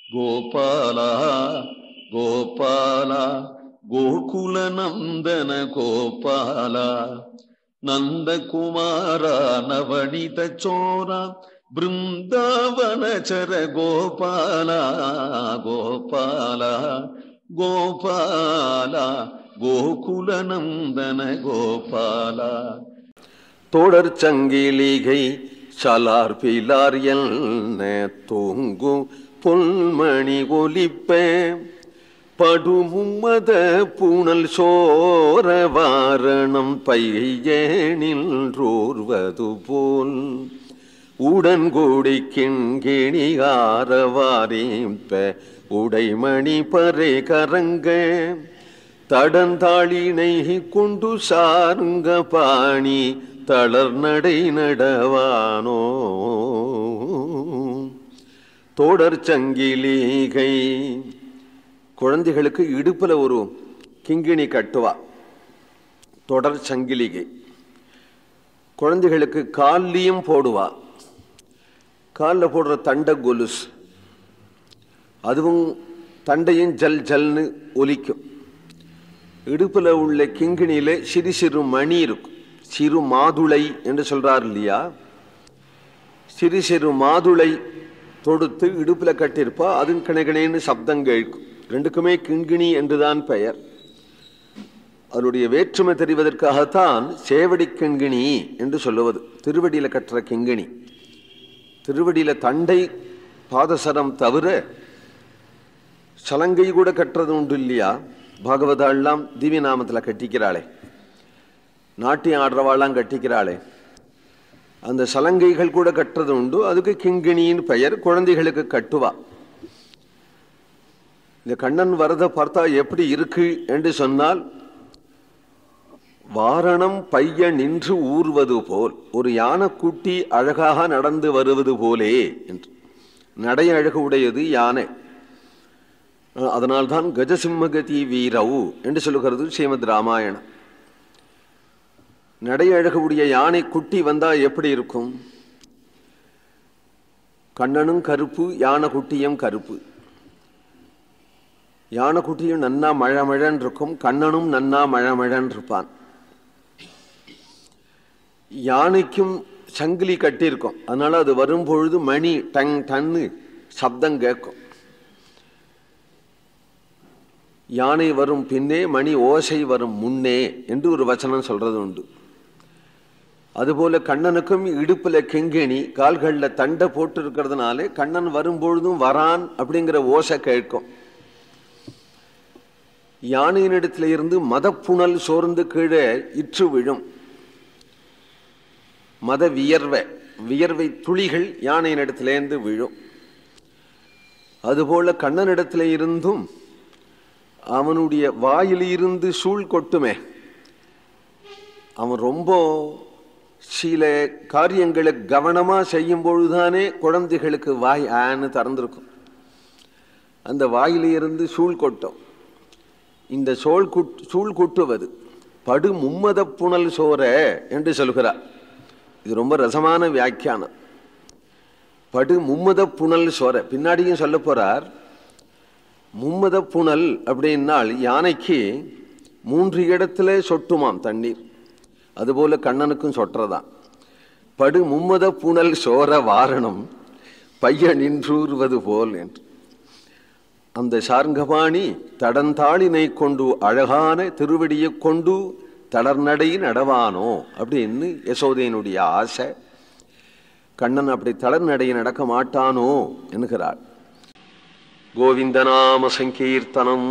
கோபாலா கோபாலா கோகுல நந்தன கோபாலா நந்தகுமாரா நவனித சோரா பிருந்தாவனச்சர கோபாலா கோபாலா கோபாலா கோகுல நந்தன கோபாலா. தோடர் சங்கிலிகை Salaar Pilar என்ன தூங்கு பொன்மணி ஒலிப்ப படுமும்மத பூணல் சோர வாரணம் பையேனின்றோர்வது போல் உடன்கூடி கிண்கிணிகாரவாரிப்ப உடைமணி பறை கரங்க தடந்தாளினை கொண்டு சாருங்க பாணி தளர் நடை நடவானோ. தோடர் சங்கிலிகை குழந்தைகளுக்கு இடுப்புல ஒரு கிங்கிணி கட்டுவா, தொடர் சங்கிலிகை. குழந்தைகளுக்கு கால்லையும் போடுவா, காலில் போடுற தண்டை கொலுசு, அதுவும் தண்டையும் ஜல் ஜல்னு ஒலிக்கும். இடுப்புல உள்ள கிங்கிணியில சிறு சிறு மணி இருக்கும், சிறு மாதுளை என்று சொல்றார் இல்லையா, சிறு சிறு மாதுளை தொடுத்து இடுப்புல கட்டியிருப்பா. அதுவும் கிணகிணேன்னு சப்தம் கேட்கும். ரெண்டுக்குமே கிண்கிணி என்றுதான் பெயர். அதனுடைய வேற்றுமை தெரிவதற்காகத்தான் சேவடி கிண்கிணி என்று சொல்லுவது. திருவடியில கட்டுற கிங்கிணி, திருவடியில தண்டை பாதசரம் தவிர சலங்கை கூட கட்டுறது உண்டு இல்லையா. பாகவதாள்லாம் திவ்ய நாமத்தில் கட்டிக்கிறாளே, நாட்டியம் ஆடுறவாள்லாம் கட்டிக்கிறாளே, அந்த சலங்கைகள் கூட கட்டுறது உண்டு. அதுக்கு கிங்கிணின்னு பெயர். குழந்தைகளுக்கு கட்டுவா. இந்த கண்ணன் வரத பார்த்தா எப்படி இருக்கு என்று சொன்னால், வாரணம் பைய நின்று ஊர்வது போல், ஒரு யானைக்குட்டி அழகாக நடந்து வருவது போலே என்று. நடை அழகு உடையது யானை. அதனால்தான் கஜசிம்மகதி வீரவு என்று சொல்லுகிறது ஸ்ரீமத் ராமாயணம். நடை அழகு உடைய யானை குட்டி வந்தா எப்படி இருக்கும்? கண்ணனும் கருப்பு, யானை குட்டியும் கருப்பு. யானை குட்டியும் நன்னா மழமழன் இருக்கும், கண்ணனும் நன்னா மழமழன் இருப்பான். யானைக்கும் சங்கிலி கட்டியிருக்கும், அதனால அது வரும்பொழுது மணி டங் டன்னு சப்தம் கேட்கும். யானை வரும் பின்னே மணி ஓசை வரும் முன்னே என்று ஒரு வசனம் சொல்றது உண்டு. அதுபோல கண்ணனுக்கும் இடுப்புல கெங்கிணி, கால்களில் தண்டை போட்டு இருக்கிறதுனாலே கண்ணன் வரும்பொழுதும் வரான் அப்படிங்கிற ஓசை கேட்கும். யானையினிடத்துல இருந்து மதப்புணல் சோர்ந்து கீழே இற்று விழும். மத வியர்வை துளிகள் யானையினிடத்திலேருந்து விழும். அதுபோல கண்ணனிடத்துல இருந்தும் அவனுடைய வாயிலிருந்து சூழ் கொட்டுமே. அவன் ரொம்ப சில காரியங்களை கவனமா செய்யும் பொழுதுதானே குழந்தைகளுக்கு வாய் ஆன்னு திறந்திருக்கும். அந்த வாயிலிருந்து சூழ் கொட்டும். இந்த சூழ் கொட்டுவது படு மும்மத புனல் சோர என்று சொல்கிறார். இது ரொம்ப ரசமான வியாக்கியானம். படு மும்மத புனல் சோர பின்னாடியும் சொல்ல போறார். மும்மத புனல் அப்படின்னால் யானைக்கு 3 இடத்துல சொட்டுமாம் தண்ணீர். அதுபோல கண்ணனுக்கும் சொட்டுறதான். படு மும்மத புனல் சோர வாரணம் பைய நின்றூர்வது போல் என்று. அந்த சார்ங்கபாணி தடந்தாளினை கொண்டு அழகான திருவடியை கொண்டு தளர்நடை நடவானோ அப்படின்னு யசோதையினுடைய ஆசை. கண்ணன் அப்படி தளர்நடை நடக்க மாட்டானோ என்கிறாள். கோவிந்தநாம சங்கீர்த்தனம்.